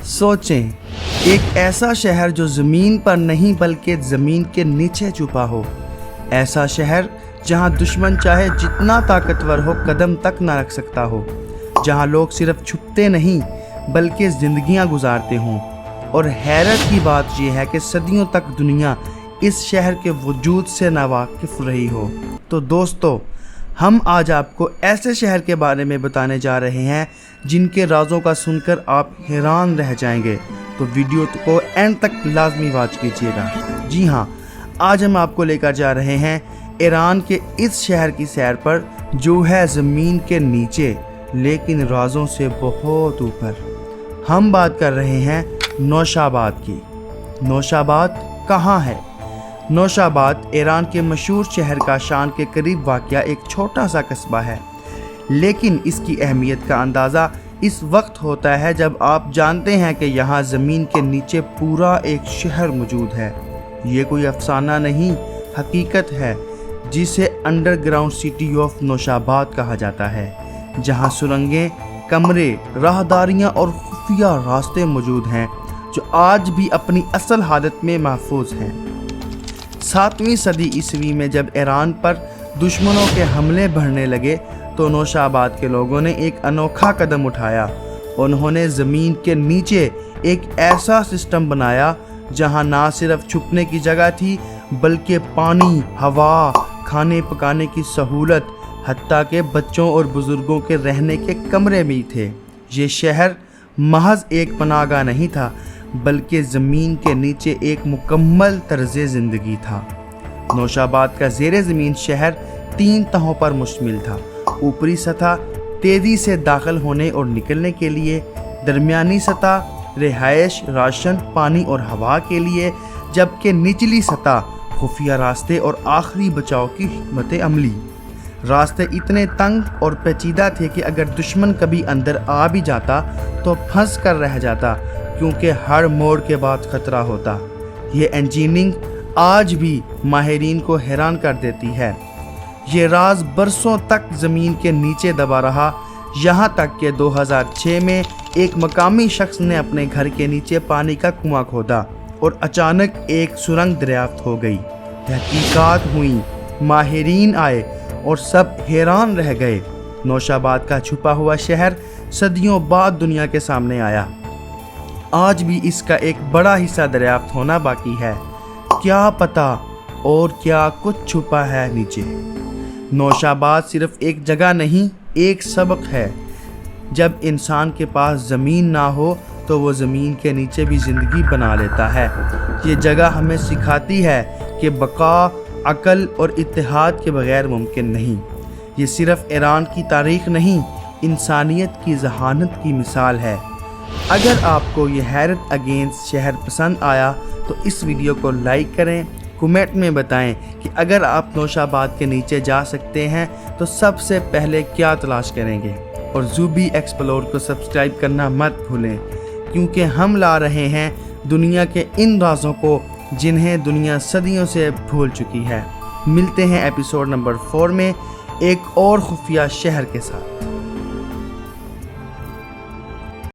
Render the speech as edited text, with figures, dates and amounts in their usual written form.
सोचें, एक ऐसा शहर जो ज़मीन पर नहीं बल्कि ज़मीन के नीचे छुपा हो। ऐसा शहर जहां दुश्मन चाहे जितना ताकतवर हो कदम तक ना रख सकता हो। जहां लोग सिर्फ छुपते नहीं बल्कि ज़िंदगियां गुजारते हों। और हैरत की बात यह है कि सदियों तक दुनिया इस शहर के वजूद से नावाकिफ़ रही हो। तो दोस्तों, हम आज आपको ऐसे शहर के बारे में बताने जा रहे हैं जिनके राज़ों का सुनकर आप हैरान रह जाएंगे। तो वीडियो को एंड तक लाजमी वॉच कीजिएगा। जी हाँ, आज हम आपको लेकर जा रहे हैं ईरान के इस शहर की सैर पर जो है ज़मीन के नीचे लेकिन राज़ों से बहुत ऊपर। हम बात कर रहे हैं नौशाबाद की। नौशाबाद कहाँ है? नौशाबाद ईरान के मशहूर शहर का शान के करीब वाक़या एक छोटा सा कस्बा है, लेकिन इसकी अहमियत का अंदाज़ा इस वक्त होता है जब आप जानते हैं कि यहाँ ज़मीन के नीचे पूरा एक शहर मौजूद है। ये कोई अफसाना नहीं, हकीकत है, जिसे अंडरग्राउंड सिटी ऑफ नौशाबाद कहा जाता है, जहाँ सुरंगें, कमरे, राहदारियाँ और खुफिया रास्ते मौजूद हैं जो आज भी अपनी असल हालत में महफूज हैं। 7वीं सदी ईस्वी में जब ईरान पर दुश्मनों के हमले बढ़ने लगे तो नौशाबाद के लोगों ने एक अनोखा कदम उठाया। उन्होंने ज़मीन के नीचे एक ऐसा सिस्टम बनाया जहां ना सिर्फ छुपने की जगह थी बल्कि पानी, हवा, खाने पकाने की सहूलत, हत्ता के बच्चों और बुज़ुर्गों के रहने के कमरे भी थे। ये शहर महज एक पनाहगाह नहीं था बल्कि ज़मीन के नीचे एक मुकम्मल तर्ज़े ज़िंदगी था। नौशाबाद का ज़ेरे ज़मीन शहर 3 तहों पर मुश्तमिल था। ऊपरी सतह तेज़ी से दाखिल होने और निकलने के लिए, दरमियानी सतह रिहाइश, राशन, पानी और हवा के लिए, जबकि निचली सतह खुफिया रास्ते और आखिरी बचाव की हिकमत अमली। रास्ते इतने तंग और पेचीदा थे कि अगर दुश्मन कभी अंदर आ भी जाता तो फंस कर रह जाता, क्योंकि हर मोड़ के बाद खतरा होता। ये इंजीनियरिंग आज भी माहिरीन को हैरान कर देती है। ये राज बरसों तक ज़मीन के नीचे दबा रहा, यहाँ तक कि 2006 में एक मकामी शख्स ने अपने घर के नीचे पानी का कुआं खोदा और अचानक एक सुरंग दरियाफ्त हो गई। तहकीकात हुई, माहिरीन आए और सब हैरान रह गए। नौशाबाद का छुपा हुआ शहर सदियों बाद दुनिया के सामने आया। आज भी इसका एक बड़ा हिस्सा दरियाफ्त होना बाकी है। क्या पता और क्या कुछ छुपा है नीचे। नौशाबाद सिर्फ एक जगह नहीं, एक सबक है। जब इंसान के पास ज़मीन ना हो तो वो ज़मीन के नीचे भी ज़िंदगी बना लेता है। ये जगह हमें सिखाती है कि बका अकल और इत्तेहाद के बगैर मुमकिन नहीं। ये सिर्फ ईरान की तारीख़ नहीं, इंसानियत की ज़हानत की मिसाल है। अगर आपको ये हैरत अंगेज़ शहर पसंद आया तो इस वीडियो को लाइक करें, कमेंट में बताएं कि अगर आप नौशाबाद के नीचे जा सकते हैं तो सबसे पहले क्या तलाश करेंगे। और ज़ूबी एक्सप्लोर को सब्सक्राइब करना मत भूलें, क्योंकि हम ला रहे हैं दुनिया के इन राज़ों को जिन्हें दुनिया सदियों से भूल चुकी है। मिलते हैं एपिसोड नंबर 4 में एक और खुफिया शहर के साथ।